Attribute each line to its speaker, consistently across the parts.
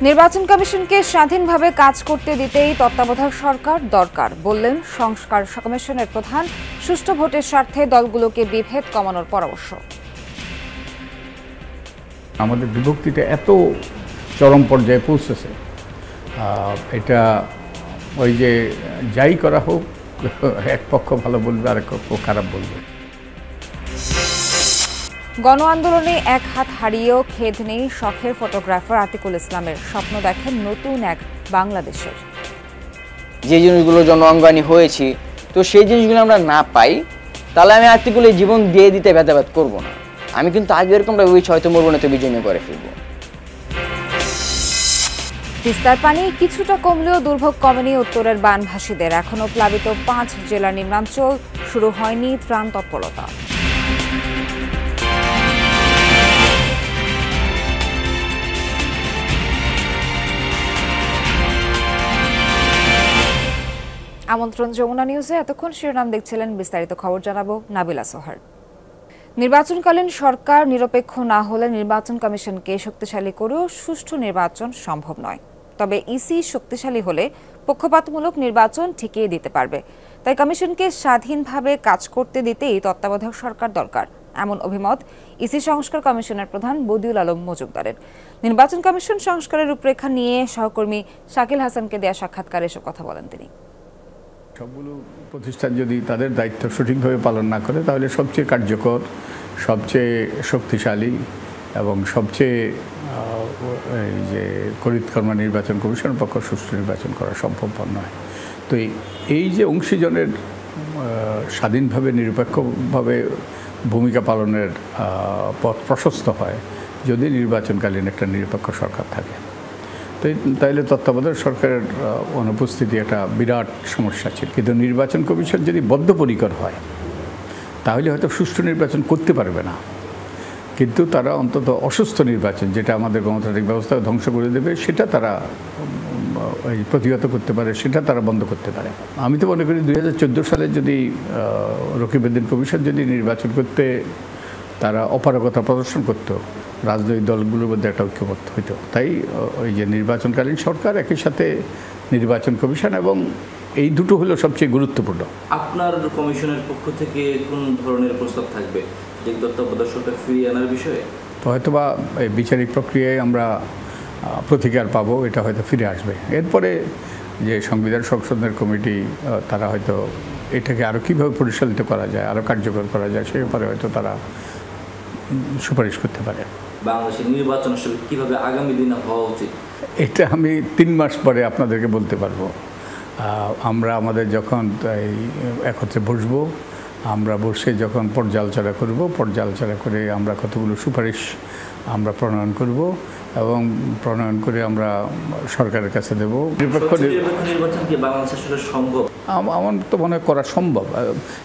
Speaker 1: নির্বাচন কমিশনকে স্বাধীনভাবে কাজ করতে দিতেই তত্ত্বাবধায়ক সরকার দরকার বললেন সংস্কার কমিশনের প্রধান। সুষ্ঠু ভোটের স্বার্থে দলগুলোকে বিভেদ কমানোর পরামর্শ।
Speaker 2: আমাদের বিভক্তিটা এত চরম পর্যায়ে পৌঁছেছে, এটা ওই যে যাই করা হোক এক পক্ষ ভালো বলবে আরেক পক্ষ খারাপ বলবে।
Speaker 1: গণ আন্দোলনে এক হাত হারিয়েও খেদ নেই শখের ফটোগ্রাফার আতিকুল ইসলামের। স্বপ্ন দেখেন নতুন এক বাংলাদেশের।
Speaker 3: যে জিনিসগুলোর জন্য অঙ্গানী হয়েছি, তো সেই জিনিসগুলো আমরা না পাই, তাহলে আমি আতিকুলের জীবন দিয়ে দিতে ভেদাভেদ করবো না। আমি কিন্তু আগে এরকমটা ভেবেছি, হয়তো মরবো না তো বিজয় করে ফেলবো।
Speaker 1: তিস্তার পানি কিছুটা কমলেও দুর্ভোগ কমেনি উত্তরের বানভাসীদের। এখনও প্লাবিত 5 জেলার নিম্নাঞ্চল, শুরু হয়নি ত্রাণ তৎপরতা। আমন্ত্রণ যমুনা নিউজে। এতক্ষণ শিরোনাম দেখছিলেন, বিস্তারিত খবর জানাবো নাবিলা সোহার। নির্বাচনকালীন সরকার নিরপেক্ষ না হলে নির্বাচন কমিশনকে শক্তিশালী করেও সুষ্ঠু নির্বাচন সম্ভব নয়। তবে ইসি শক্তিশালী হলে পক্ষপাতমূলক নির্বাচন ঠেকিয়ে দিতে পারবে। তাই কমিশনকে স্বাধীনভাবে কাজ করতে দিতেই তত্ত্বাবধায়ক সরকার দরকার, এমন অভিমত ইসি সংস্কার কমিশনের প্রধান বদিউল আলম মজুমদারের। নির্বাচন কমিশন সংস্কারের রূপরেখা নিয়ে সহকর্মী শাকিল হাসানকে দেয়া সাক্ষাৎকারে এসব কথা বলেন তিনি।
Speaker 2: সবগুলো প্রতিষ্ঠান যদি তাদের দায়িত্ব সঠিকভাবে পালন না করে, তাহলে সবচেয়ে কার্যকর, সবচেয়ে শক্তিশালী এবং সবচেয়ে এই যে করিতকর্মা নির্বাচন কমিশনের পক্ষ সুষ্ঠু নির্বাচন করা সম্ভবপর নয়। তো এই যে অংশীজনের স্বাধীনভাবে নিরপেক্ষভাবে ভূমিকা পালনের পথ প্রশস্ত হয় যদি নির্বাচনকালীন একটা নিরপেক্ষ সরকার থাকে। তাইলে তত্ত্বাবধায়ক সরকারের অনুপস্থিতি একটা বিরাট সমস্যা ছিল। কিন্তু নির্বাচন কমিশন যদি বদ্ধপরিকর হয় তাহলে হয়তো সুষ্ঠু নির্বাচন করতে পারবে না, কিন্তু তারা অন্তত অসুস্থ নির্বাচন, যেটা আমাদের গণতান্ত্রিক ব্যবস্থা ধ্বংস করে দেবে, সেটা তারা প্রতিহত করতে পারে, সেটা তারা বন্ধ করতে পারে। আমি তো মনে করি 2014 সালে যদি রকিবউদ্দিন কমিশন যদি নির্বাচন করতে তারা অপারগতা প্রদর্শন করতো, রাজনৈতিক দলগুলোর মধ্যে একটা ঐক্যবদ্ধ হইতো। তাই ওই যে নির্বাচনকালীন সরকার, একই সাথে নির্বাচন কমিশন, এবং এই দুটো হলো সবচেয়ে গুরুত্বপূর্ণ।
Speaker 4: আপনার কমিশনের পক্ষ থেকে কোন ধরনের প্রস্তাব থাকবে যে তত্ত্বাবধায়ক সরকার ফিরিয়ে আনার বিষয়ে?
Speaker 2: তো হয়তোবা এই বিচারিক প্রক্রিয়ায় আমরা প্রতিকার পাবো, এটা হয়তো ফিরে আসবে। এরপরে যে সংবিধান সংশোধনের কমিটি, তারা হয়তো এটাকে আরও কীভাবে পরিচালিত করা যায়, আরও কার্যকর করা যায়, সে ব্যাপারে হয়তো তারা সুপারিশ করতে পারে।
Speaker 4: বাংলাদেশের নির্বাচন আসলে কীভাবে আগামী দিনে হওয়া উচিত,
Speaker 2: এটা আমি 3 মাস পরে আপনাদেরকে বলতে পারবো। আমরা আমাদের যখন একত্রে বসবো, আমরা বসে যখন পর্যালোচনা করব, পর্যালোচনা করে আমরা কতগুলো সুপারিশ আমরা প্রণয়ন করব এবং প্রণয়ন করে আমরা সরকারের কাছে দেব।
Speaker 4: নিরপেক্ষ নির্বাচন কি বাংলাদেশে আসলে সম্ভব?
Speaker 2: আমার তো মনে হয় করা সম্ভব।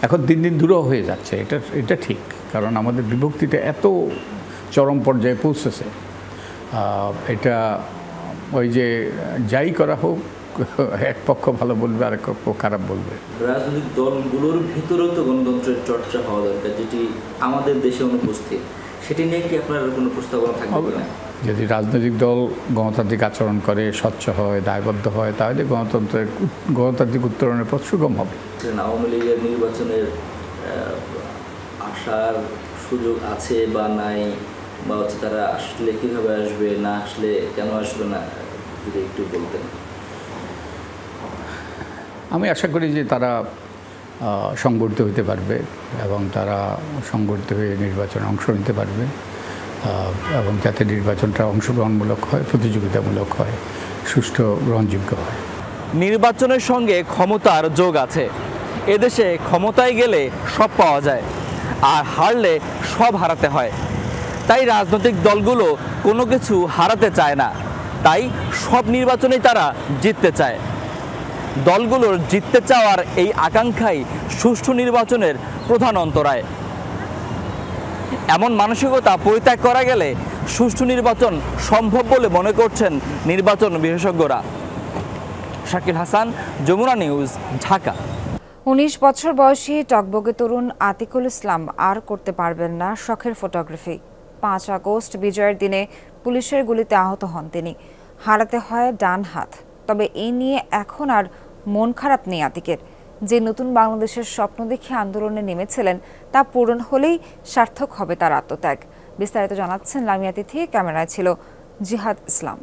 Speaker 2: এখন দিন দিন দূরও হয়ে যাচ্ছে, এটা ঠিক, কারণ আমাদের বিভক্তিটা এত চরম পর্যায়ে পৌঁছেছে, এটা ওই যে যাই করা হোক এক পক্ষ ভালো বলবে আরেক পক্ষ খারাপ বলবে।
Speaker 4: রাজনৈতিক দলগুলোর ভিতরেও তো গণতন্ত্রের চর্চা হওয়া দরকার, যেটি আমাদের দেশে অনুপস্থিত। সেটি নিয়ে কি আপনার কোনো প্রস্তাবনা থাকবে না?
Speaker 2: যদি রাজনৈতিক দল গণতান্ত্রিক আচরণ করে, স্বচ্ছ হয়, দায়বদ্ধ হয়, তাহলে গণতান্ত্রিক উত্তরণের পথ সুগম হবে।
Speaker 4: আওয়ামী লীগের নির্বাচনের আসার সুযোগ আছে বা নাই, বা হচ্ছে তারা আসলে কীভাবে আসবে, না আসলে কেন আসবে না, যদি একটু বলতেন।
Speaker 2: আমি আশা করি যে তারা সংগঠিত হতে পারবে এবং তারা সংগঠিত হয়ে নির্বাচনে অংশ নিতে পারবে, এবং যাতে নির্বাচনটা অংশগ্রহণমূলক হয়, প্রতিযোগিতামূলক হয়, সুষ্ঠু গ্রহণযোগ্য হয়।
Speaker 5: নির্বাচনের সঙ্গে ক্ষমতার যোগ আছে। এদেশে ক্ষমতায় গেলে সব পাওয়া যায়, আর হারলে সব হারাতে হয়। তাই রাজনৈতিক দলগুলো কোনো কিছু হারাতে চায় না, তাই সব নির্বাচনেই তারা জিততে চায়। দলগুলোর জিততে চাওয়ার এই আকাঙ্ক্ষাই সুষ্ঠু নির্বাচনের প্রধান অন্তরায়। এমন মানসিকতা পরিত্যাগ করা গেলে সুষ্ঠু নির্বাচন সম্ভব বলে মনে করছেন নির্বাচন বিশেষজ্ঞরা। শাকিল হাসান, যমুনা নিউজ, ঢাকা।
Speaker 1: 19 বছর বয়সী টকবগে তরুণ আতিকুল ইসলাম আর করতে পারবেন না শখের ফটোগ্রাফি। 5 আগস্ট বিজয়ের দিনে পুলিশের গুলিতে আহত হন তিনি। হারাতে হয় ডান হাত। তবে এই নিয়ে এখন আর মন খারাপ নেই আতিকের। যে নতুন বাংলাদেশের স্বপ্ন দেখে আন্দোলনে নেমেছিলেন তা পূরণ হলেই সার্থক হবে তার আত্মত্যাগ। বিস্তারিত জানাচ্ছেন লামিয়া তিথি, ক্যামেরায় ছিল জিহাদ ইসলাম।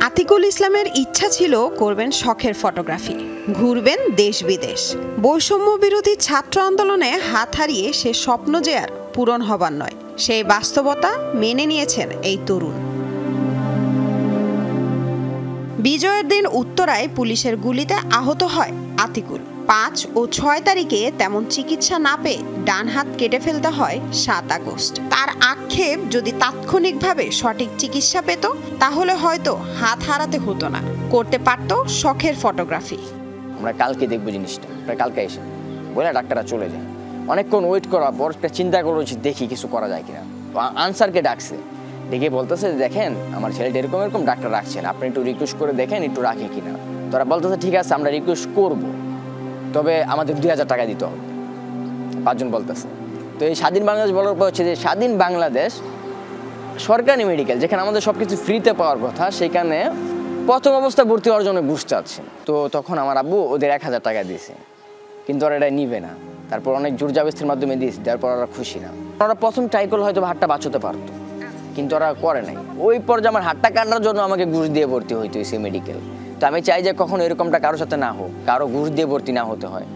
Speaker 6: আতিকুল ইসলামের ইচ্ছা ছিল করবেন শখের ফটোগ্রাফি, ঘুরবেন দেশ বিদেশ। বৈষম্য বিরোধী ছাত্র আন্দোলনে হাত হারিয়ে সে স্বপ্ন যে আর পূরণ হবার নয়, সেই বাস্তবতা মেনে নিয়েছেন এই তরুণ। বিজয়ের দিন উত্তরায় পুলিশের গুলিতে আহত হয় আতিকুল। 5 ও 6 তারিখে তেমন চিকিৎসা না পেয়ে ডান হাত কেটে ফেলতে হয় 7 আগস্ট। তার আক্ষেপ, যদি তাৎক্ষণিকভাবে সঠিক চিকিৎসা পেত তাহলে হয়তো হাত হারাতে হতো না, করতে পারত শখের ফটোগ্রাফি।
Speaker 3: আমরা কালকে দেখবো জিনিসটা, কালকে এসে বলে ডাক্তাররা চলে যায়। অনেকক্ষণ ওয়েট করার পর একটা চিন্তা করলো যে দেখি কিছু করা যায় কিনা। আনসারকে ডাকছে, ডেকে বলতেছে দেখেন আমার ছেলেটা এরকম এরকম ডাক্তার রাখছেন, আপনি একটু রিকোয়েস্ট করে দেখেন একটু রাখি কিনা। তোরা বলতেছে ঠিক আছে আমরা রিকোয়েস্ট করবো, তবে আমাদের 2000 টাকা দিতে হবে। 5 জন বলতেছে। তো এই স্বাধীন বাংলাদেশ বলার পর হচ্ছে যে স্বাধীন বাংলাদেশ সরকারি মেডিকেল, যেখানে আমাদের সব কিছু ফ্রিতে পাওয়ার কথা, সেখানে প্রথম অবস্থায় ভর্তি হওয়ার জন্য ঘুষ চাচ্ছে। তো তখন আমার আব্বু ওদের 1000 টাকা দিয়েছে, কিন্তু ওরা এটা নিবে না। তারপর অনেক জোরজাবেস্তির মাধ্যমে দিয়েছে, তারপর ওরা খুশি না। ওরা প্রথম ট্রাই করলে হয়তো হাতটা বাঁচাতে পারতো, কিন্তু ওরা করে নাই। ওই পর্যায়ে আমার হাতটা কাটার জন্য আমাকে ঘুষ দিয়ে ভর্তি হইতে হয়েছে মেডিকেল। তো আমি চাই যে কখনো এরকমটা কারোর সাথে না হোক, কারো ঘুষ দিয়ে ভর্তি না হতে হয়।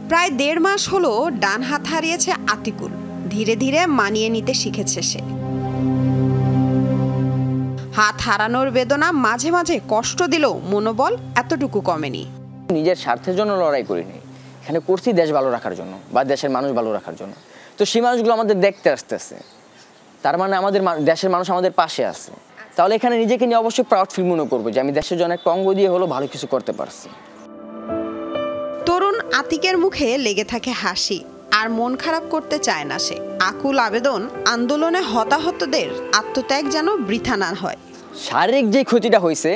Speaker 6: প্রায় 1.5 মাস হলো ডান হাত হারিয়েছে আতিকুল। ধীরে ধীরে মানিয়ে নিতে শিখেছে সে। হাত হারানোর বেদনা মাঝে মাঝে কষ্ট দিলেও মনোবল এতটুকু কমেনি।
Speaker 3: নিজের স্বার্থের জন্য লড়াই করিনি, এখানে করছি দেশ ভালো রাখার জন্য বা দেশের মানুষ ভালো রাখার জন্য। তো সেই মানুষগুলো আমাদের দেখতে আসতেছে, তার মানে আমাদের দেশের মানুষ আমাদের পাশে আছে। তাহলে এখানে নিজেকে নিয়ে অবশ্যই প্রাউড ফিল মনে করবো যে আমি দেশের জন্য একটা অঙ্গ দিয়ে হলো ভালো কিছু করতে পারছি।
Speaker 6: তরুণ আতিকের মুখে লেগে থাকে হাসি, আর মন খারাপ করতে চায় না সে। আকুল আবেদন, আন্দোলনে হতাহতদের আত্মত্যাগ যেন বৃথা না হয়।
Speaker 3: শারীরিক যে ক্ষতিটা হয়েছে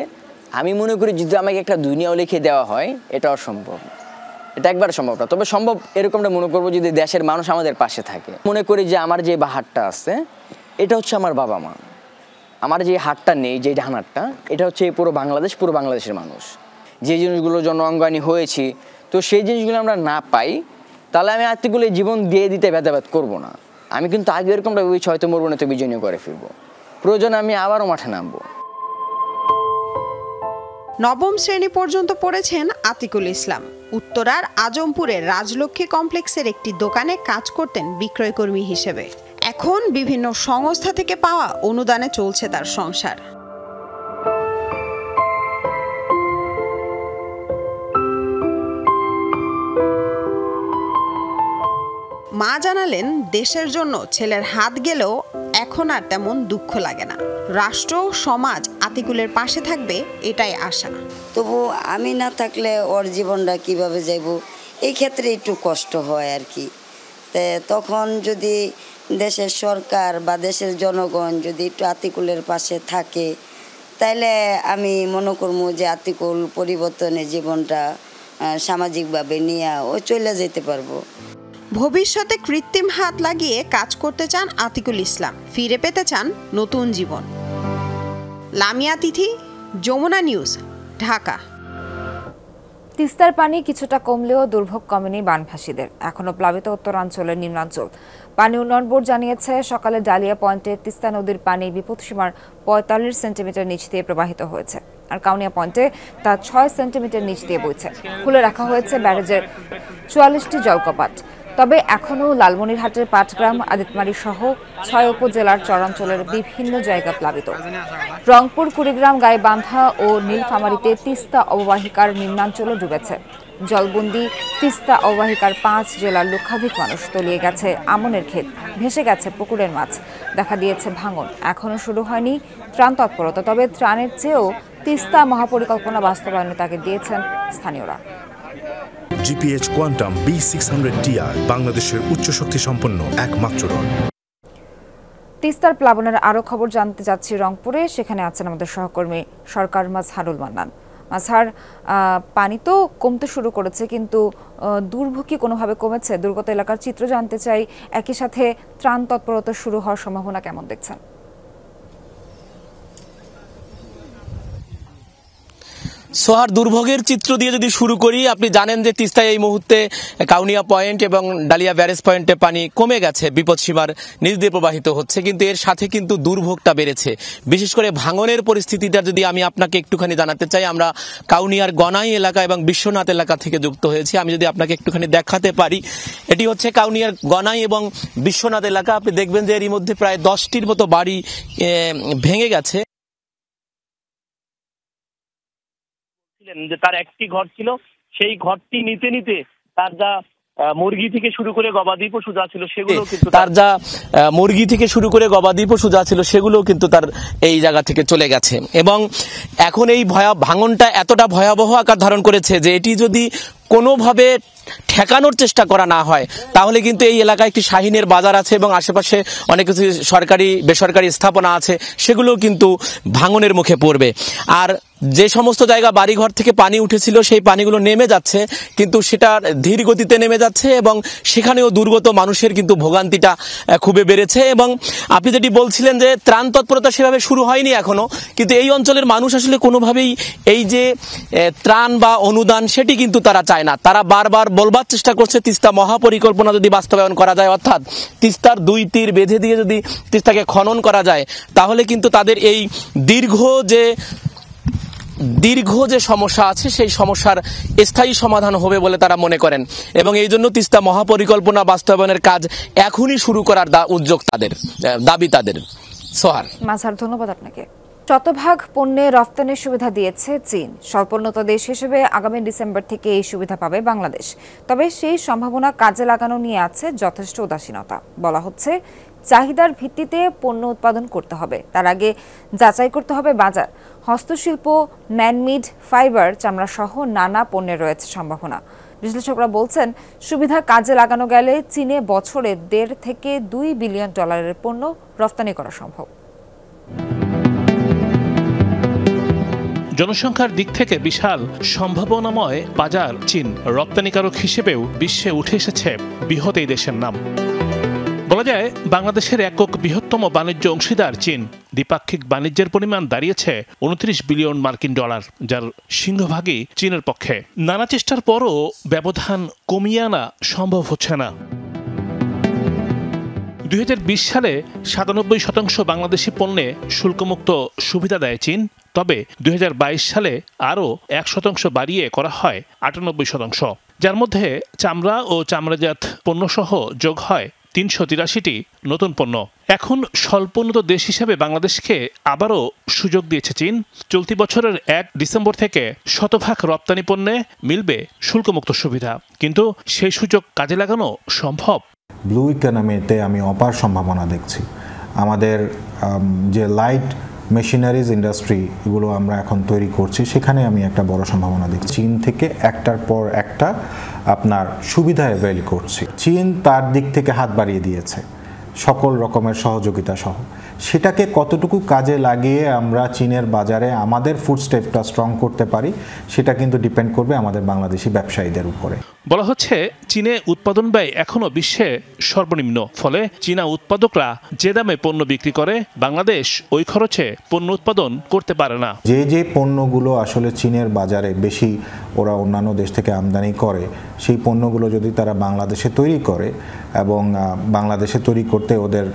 Speaker 3: আমি মনে করি যদি আমাকে একটা দুনিয়াও লিখে দেওয়া হয় এটা অসম্ভব, এটা একবার সম্ভব না। তবে সম্ভব এরকমটা মনে করবো যদি দেশের মানুষ আমাদের পাশে থাকে। মনে করি যে আমার যে হাতটা আছে এটা হচ্ছে আমার বাবা মা, আমার যে হাতটা নেই, যে ডান হাতটা, এটা হচ্ছে পুরো বাংলাদেশের মানুষ। যে জিনিসগুলোর জন্য অঙ্গানী হয়েছি, তো সেই জিনিসগুলো আমরা না পাই তাহলে আমি আত্মীয়গুলো জীবন দিয়ে দিতে ভেদাভেদ করবো না। আমি কিন্তু আগে এরকমটা ভেবেছি হয়তো মরবো না, তো বিজয় করে ফিরবো, প্রয়োজনে আমি আবারও মাঠে নামবো।
Speaker 6: 9ম শ্রেণী পর্যন্ত পড়েছেন আতিকুল ইসলাম। উত্তরার আজমপুরের রাজলক্ষ্মী কমপ্লেক্সের একটি দোকানে কাজ করতেন বিক্রয়কর্মী হিসেবে। এখন বিভিন্ন সংস্থা থেকে পাওয়া অনুদানে চলছে তার সংসার। মা জানালেন দেশের জন্য ছেলের হাত গেলেও এখন আর তেমন দুঃখ লাগে না। রাষ্ট্র সমাজ আতিকুলের পাশে থাকবে এটাই আশা।
Speaker 7: তবু আমি না থাকলে ওর জীবনটা কিভাবে যাইব, এই ক্ষেত্রে একটু কষ্ট হয় আর কি। তখন যদি দেশের সরকার বা দেশের জনগণ যদি একটু আতিকুলের পাশে থাকে তাইলে আমি মনে করবো যে আতিকুল পরিবর্তনের জীবনটা সামাজিকভাবে নিয়ে ও চলে যেতে পারবো।
Speaker 6: ভবিষ্যতে কৃত্রিম হাত লাগিয়ে কাজ করতে চান আতিকুল ইসলাম, ফিরে পেতে চান নতুন জীবন। লামিয়া তিথি, যমুনা নিউজ, ঢাকা।
Speaker 1: তিস্তার পানি কিছুটা কমলেও দুর্ভোগ কমেনি বানভাসীদের। এখনো প্লাবিত উত্তরাঞ্চলের নিম্নাঞ্চল। পানি উন্নয়ন বোর্ড জানিয়েছে সকালে ডালিয়া পয়েন্টে তিস্তা নদীর পানি বিপদসীমার 45 সেন্টিমিটার নিচ দিয়ে প্রবাহিত হয়েছে, আর কাউনিয়া পয়েন্টে তা 6 সেন্টিমিটার নিচ দিয়ে বইছে। খুলে রাখা হয়েছে ব্যারেজের 44টি জলকপাট। তবে এখনও লালমনিরহাটের পাটগ্রাম, আদিতমারি সহ 6 উপজেলার চরাঞ্চলের বিভিন্ন জায়গা প্লাবিত। রংপুর, কুড়িগ্রাম, গাইবান্ধা ও নীলফামারীতে তিস্তা অববাহিকার নিম্নাঞ্চলও ডুবেছে। জলবন্দি তিস্তা অববাহিকার 5 জেলার লক্ষাধিক মানুষ, তলিয়ে গেছে আমনের ক্ষেত, ভেসে গেছে পুকুরের মাছ, দেখা দিয়েছে ভাঙন। এখনও শুরু হয়নি ত্রাণ তৎপরতা, তবে ত্রাণের চেয়েও তিস্তা মহাপরিকল্পনা বাস্তবায়নে তাকে দিয়েছেন স্থানীয়রা।
Speaker 8: জিপিএইচ কোয়ান্টাম B600TR বাংলাদেশের উচ্চ শক্তি সম্পন্ন একমাত্র রড।
Speaker 1: তিস্তার প্লাবনের আরও খবর জানতে যাচ্ছি রংপুরে, সেখানে আছেন আমাদের সহকর্মী সরকার মাজহারুল মান্নান। আজহার, পানি তো কমতে শুরু করেছে, কিন্তু দুর্ভোগ কি কোনোভাবে কমেছে? দুর্গত এলাকার চিত্র জানতে চাই। একই সাথে ত্রাণ তৎপরতা শুরু হওয়ার সম্ভাবনা কেমন দেখছেন?
Speaker 9: সোহার, দুর্ভোগের চিত্র দিয়ে যদি শুরু করি, আপনি জানেন যে তিস্তায় এই মুহূর্তে কাউনিয়া পয়েন্ট এবং ডালিয়া ব্যারেজ পয়েন্টে পানি কমে গেছে, বিপদসীমার নিচ দিয়ে প্রবাহিত হচ্ছে, কিন্তু এর সাথে কিন্তু দুর্ভোগটা বেড়েছে। বিশেষ করে ভাঙনের পরিস্থিতিটা যদি আমি আপনাকে একটুখানি জানাতে চাই, আমরা কাউনিয়ার গনাই এলাকা এবং বিশ্বনাথ এলাকা থেকে যুক্ত হয়েছি। আমি যদি আপনাকে একটুখানি দেখাতে পারি, এটি হচ্ছে কাউনিয়ার গনাই এবং বিশ্বনাথ এলাকা। আপনি দেখবেন যে এরই মধ্যে প্রায় 10টির মতো বাড়ি ভেঙে গেছে। যে তার একটি ঘর ছিল, সেই ঘরটি নিতে নিতে তার যা মুরগি থেকে শুরু করে গবাদি পশু যা ছিল সেগুলো কিন্তু কিন্তু তার এই জায়গা থেকে চলে গেছে। এবং এখন এই ভাঙনটা এতটা ভয়াবহ আকার ধারণ করেছে যে এটি যদি কোনোভাবে ঠেকানোর চেষ্টা করা না হয়, তাহলে কিন্তু এই এলাকায় একটি শাহিনের বাজার আছে এবং আশেপাশে অনেক কিছু সরকারি বেসরকারি স্থাপনা আছে, সেগুলো কিন্তু ভাঙনের মুখে পড়বে। আর যে সমস্ত জায়গা বাড়িঘর থেকে পানি উঠেছিল, সেই পানিগুলো নেমে যাচ্ছে, কিন্তু সেটা ধীর গতিতে নেমে যাচ্ছে এবং সেখানেও দুর্গত মানুষের কিন্তু ভোগান্তিটা খুবই বেড়েছে। এবং আপনি যেটি বলছিলেন যে ত্রাণ তৎপরতা সেভাবে শুরু হয়নি এখনো, কিন্তু এই অঞ্চলের মানুষ আসলে কোনোভাবেই এই যে ত্রাণ বা অনুদান সেটি কিন্তু তারা চায় না। তারা বারবার বলবার চেষ্টা করছে তিস্তা মহাপরিকল্পনা যদি বাস্তবায়ন করা যায়, অর্থাৎ তিস্তার 2 তীর বেঁধে দিয়ে যদি তিস্তাকে খনন করা যায়, তাহলে কিন্তু তাদের এই দীর্ঘ যে সমস্যা আছে সেই সমস্যার স্থায়ী সমাধান হবে বলে তারা মনে করেন। এবং এই জন্য তিস্তা মহাপরিকল্পনা বাস্তবায়নের কাজ এখনই শুরু করার দাবি তাদের। সোহার,
Speaker 1: মাঝার, ধন্যবাদ আপনাকে। শতভাগ পণ্যে রপ্তানির সুবিধা দিয়েছে চীন। স্বল্পোন্নত দেশ হিসেবে আগামী ডিসেম্বর থেকে এই সুবিধা পাবে বাংলাদেশ। তবে সেই সম্ভাবনা কাজে লাগানো নিয়ে আছে যথেষ্ট উদাসীনতা। বলা হচ্ছে চাহিদার ভিত্তিতে পণ্য উৎপাদন করতে হবে, তার আগে যাচাই করতে হবে বাজার। হস্তশিল্প, ম্যানমেড ফাইবার, চামড়া সহ নানা পণ্যের রয়েছে সম্ভাবনা। বিশ্লেষকরা বলছেন সুবিধা কাজে লাগানো গেলে চীনে বছরে $1.5 থেকে $2 বিলিয়ন পণ্য রপ্তানি করা সম্ভব।
Speaker 10: জনসংখ্যার দিক থেকে বিশাল সম্ভাবনাময় বাজার চীন। রপ্তানিকারক হিসেবেও বিশ্বে উঠে এসেছে বৃহৎ এই দেশের নাম। বলা যায় বাংলাদেশের একক বৃহত্তম বাণিজ্য অংশীদার চীন। দ্বিপাক্ষিক বাণিজ্যের পরিমাণ দাঁড়িয়েছে $29 বিলিয়ন, যার সিংহভাগই চীনের পক্ষে। নানা চেষ্টার পরও ব্যবধান কমিয়ে আনা সম্ভব হচ্ছে না। 2020 সালে 97% বাংলাদেশি পণ্যে শুল্কমুক্ত সুবিধা দেয় চীন। তবে 2022 সালে আরও 1% বাড়িয়ে করা হয় 98%, যার মধ্যে চামড়া ও চামড়াজাত পণ্যসহ যোগ হয় 383টি নতুন পণ্য। এখন স্বল্পোন্নত দেশ হিসেবে বাংলাদেশকে আবারও সুযোগ দিয়েছে চীন। চলতি বছরের 1 ডিসেম্বর থেকে শতভাগ রপ্তানি পণ্যে মিলবে শুল্কমুক্ত সুবিধা, কিন্তু সেই সুযোগ কাজে লাগানো সম্ভব।
Speaker 11: ব্লু ইকোনমিতে আমি অপার সম্ভাবনা দেখছি। আমাদের যে লাইট মেশিনারিজ ইন্ডাস্ট্রি এগুলো আমরা এখন তৈরি করছি, সেখানে আমি একটা বড় সম্ভাবনা দেখছি। চীন থেকে একটার পর একটা আপনার সুবিধা অ্যাভেল করছি। চীন তার দিক থেকে হাত বাড়িয়ে দিয়েছে সকল রকমের সহযোগিতা সহ। সেটাকে কতটুকু কাজে লাগিয়ে আমরা চীনের বাজারে আমাদের ফুডস্টেপটা স্ট্রং করতে পারি, সেটা কিন্তু ডিপেন্ড করবে আমাদের বাংলাদেশি ব্যবসায়ীদের উপরে।
Speaker 10: বলা হচ্ছে চীনে উৎপাদন ব্যয় এখনো বিশ্বে সর্বনিম্ন, ফলে চীনা উৎপাদকরা যে দামে পণ্য বিক্রি করে বাংলাদেশ ওই খরচে পণ্য উৎপাদন করতে পারে না।
Speaker 11: যে পণ্যগুলো আসলে চীনের বাজারে বেশি ওরা অন্যান্য দেশ থেকে আমদানি করে, সেই পণ্যগুলো যদি তারা বাংলাদেশে তৈরি করে, এবং বাংলাদেশে তৈরি করতে ওদের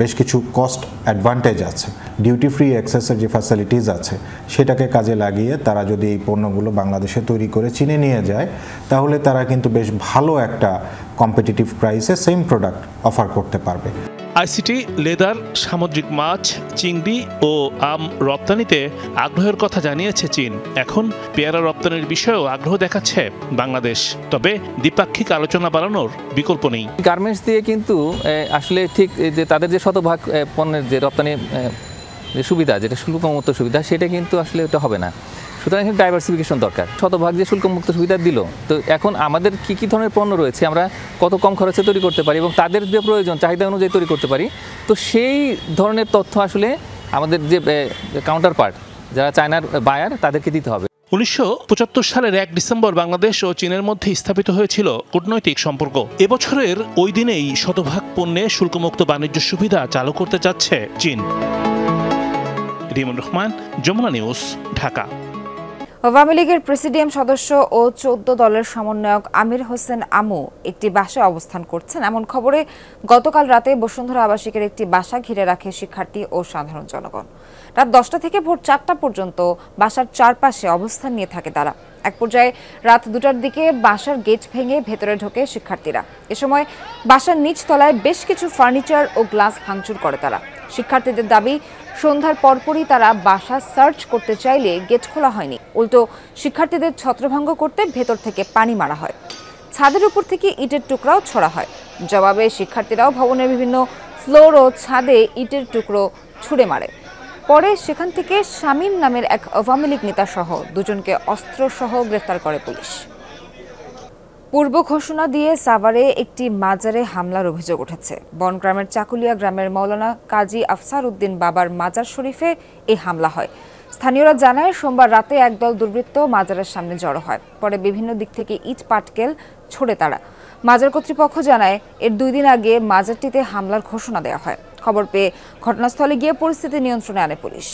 Speaker 11: বেশ কিছু কস্ট অ্যাডভান্টেজ আছে, ডিউটি ফ্রি অ্যাক্সেসের যে ফ্যাসিলিটিস আছে, সেটাকে কাজে লাগিয়ে তারা যদি এই পণ্যগুলো বাংলাদেশে তৈরি করে চীনে নিয়ে যায়, তাহলে তারা কিন্তু বেশ ভালো একটা কম্পিটিটিভ প্রাইসে সেম প্রোডাক্ট অফার করতে পারবে।
Speaker 10: আইসিটি, লেদার, সামুদ্রিক মাছ, চিংড়ি ও আম রপ্তানিতে আগ্রহের কথা জানিয়েছে চীন। এখন পেয়ারা রপ্তানির বিষয়েও আগ্রহ দেখাচ্ছে বাংলাদেশ। তবে দ্বিপাক্ষিক আলোচনা বাড়ানোর বিকল্প নেই।
Speaker 5: গার্মেন্টস দিয়ে কিন্তু আসলে ঠিক যে তাদের যে শতভাগ পণ্যের যে রপ্তানি যে সুবিধা, যেটা শুল্কমুক্ত সুবিধা, সেটা কিন্তু আসলে এটা হবে না। সুতরাং এখানে ডাইভার্সিফিকেশন দরকার। শতভাগ যে শুল্কমুক্ত সুবিধা দিল, তো এখন আমাদের কী ধরনের পণ্য রয়েছে, আমরা কত কম খরচে তৈরি করতে পারি এবং তাদের যে প্রয়োজন চাহিদা অনুযায়ী তৈরি করতে পারি, তো সেই ধরনের তথ্য আসলে আমাদের যে কাউন্টার পার্ট যারা চায়নার বায়ার তাদেরকে দিতে হবে।
Speaker 10: 1975 সালের 1 ডিসেম্বর বাংলাদেশ ও চীনের মধ্যে স্থাপিত হয়েছিল কূটনৈতিক সম্পর্ক। এবছরের ওই দিনেই শতভাগ পণ্যে শুল্কমুক্ত বাণিজ্য সুবিধা চালু করতে যাচ্ছে চীন। রিমন রহমান, যমুনা নিউজ, ঢাকা।
Speaker 1: আওয়ামী লীগের প্রেসিডিয়াম সদস্য ও 14 দলের সমন্বয়ক আমির হোসেন আমু একটি বাসায় অবস্থান করছেন এমন খবরে গতকাল রাতে বসুন্ধরা আবাসিকের একটি বাসা ঘিরে রাখে শিক্ষার্থী ও সাধারণ জনগণ। রাত 10টা থেকে ভোর 4টা পর্যন্ত বাসার চারপাশে অবস্থান নিয়ে থাকে তারা। এক পর্যায়ে রাত 2টার দিকে বাসার গেট ভেঙে ভেতরে ঢোকে শিক্ষার্থীরা। এ সময় বাসার নিচ তলায় বেশ কিছু ফার্নিচার ও গ্লাস ভাঙচুর করে তারা। শিক্ষার্থীদের দাবি, সন্ধ্যার পরপরই তারা বাসা সার্চ করতে চাইলে গেট খোলা হয়নি, উল্টো শিক্ষার্থীদের ছত্রভঙ্গ করতে ভেতর থেকে পানি মারা হয়। ছাদের উপর থেকে ইটের টুকরাও ছোড়া হয়। জবাবে শিক্ষার্থীরাও ভবনের বিভিন্ন ফ্লোর ও ছাদে ইটের টুকরো ছুড়ে মারে। পরে সেখান থেকে শামীম নামের এক আওয়ামী লীগ নেতা সহ দুজনকে অস্ত্রসহ গ্রেফতার করে পুলিশ। পূর্ব ঘোষণা দিয়ে সাভারে একটি মাজারে হামলার অভিযোগ উঠেছে। বনগ্রামের চাকুলিয়া গ্রামের মৌলানা কাজী আফসার উদ্দিন বাবার মাজার শরীফে এই হামলা হয়। স্থানীয়রা জানায়, সোমবার রাতে একদল দুর্বৃত্ত মাজারের সামনে জড়ো হয়। পরে বিভিন্ন দিক থেকে ইট পাটকেল ছোড়ে তারা। মাজার কর্তৃপক্ষ জানায়, এর 2 দিন আগে মাজারটিতে হামলার ঘোষণা দেওয়া হয়। খবর পেয়ে ঘটনাস্থলে গিয়ে পরিস্থিতি নিয়ন্ত্রণে আনে পুলিশ।